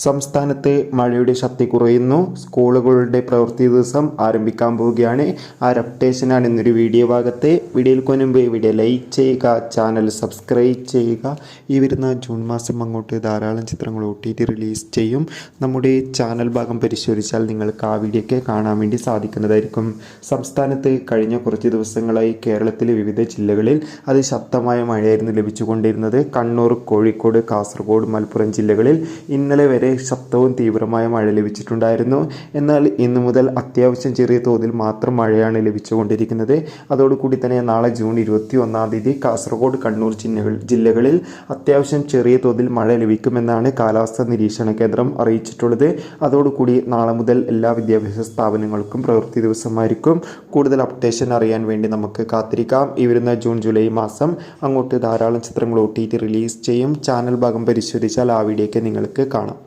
സംസ്ഥാനത്ത് മഴയുടെ ശക്തി കുറയുന്നു. സ്കൂളുകളുടെ പ്രവൃത്തി ദിവസം ആരംഭിക്കാൻ പോവുകയാണ്. ആ അപ്ഡേഷനാണ് ഇന്നൊരു വീഡിയോ ഭാഗത്ത്. വീഡിയോയിൽ മുൻപ് വീഡിയോ ലൈക്ക് ചെയ്യുക, ചാനൽ സബ്സ്ക്രൈബ് ചെയ്യുക. ഈ വരുന്ന ജൂൺ മാസം അങ്ങോട്ട് ധാരാളം ചിത്രങ്ങൾ OTT റിലീസ് ചെയ്യും. നമ്മുടെ ചാനൽ ഭാഗം പരിശോധിച്ചാൽ നിങ്ങൾക്ക് ആ വീഡിയോയ്ക്ക് കാണാൻ വേണ്ടി സാധിക്കുന്നതായിരിക്കും. സംസ്ഥാനത്ത് കഴിഞ്ഞ കുറച്ച് ദിവസങ്ങളായി കേരളത്തിലെ വിവിധ ജില്ലകളിൽ അതിശക്തമായ മഴയായിരുന്നു ലഭിച്ചുകൊണ്ടിരുന്നത്. കണ്ണൂർ, കോഴിക്കോട്, കാസർഗോഡ്, മലപ്പുറം ജില്ലകളിൽ ഇന്നലെ വരെ ശക്തവും തീവ്രമായ മഴ ലഭിച്ചിട്ടുണ്ടായിരുന്നു. എന്നാൽ ഇന്നു മുതൽ അത്യാവശ്യം ചെറിയ തോതിൽ മാത്രം മഴയാണ് ലഭിച്ചുകൊണ്ടിരിക്കുന്നത്. അതോടുകൂടി തന്നെ നാളെ ജൂൺ 21 കാസർഗോഡ്, കണ്ണൂർ ജില്ലകളിൽ അത്യാവശ്യം ചെറിയ തോതിൽ മഴ ലഭിക്കുമെന്നാണ് കാലാവസ്ഥാ നിരീക്ഷണ കേന്ദ്രം അറിയിച്ചിട്ടുള്ളത്. അതോടുകൂടി നാളെ മുതൽ എല്ലാ വിദ്യാഭ്യാസ സ്ഥാപനങ്ങൾക്കും പ്രവൃത്തി ദിവസമായിരിക്കും. കൂടുതൽ അപ്ഡേഷൻ അറിയാൻ വേണ്ടി നമുക്ക് കാത്തിരിക്കാം. ഈ വരുന്ന ജൂൺ ജൂലൈ മാസം അങ്ങോട്ട് ധാരാളം ചിത്രങ്ങൾ OTT റിലീസ് ചെയ്യും. ചാനൽ ഭാഗം പരിശോധിച്ചാൽ ആ വീഡിയോയ്ക്ക് നിങ്ങൾക്ക് കാണാം.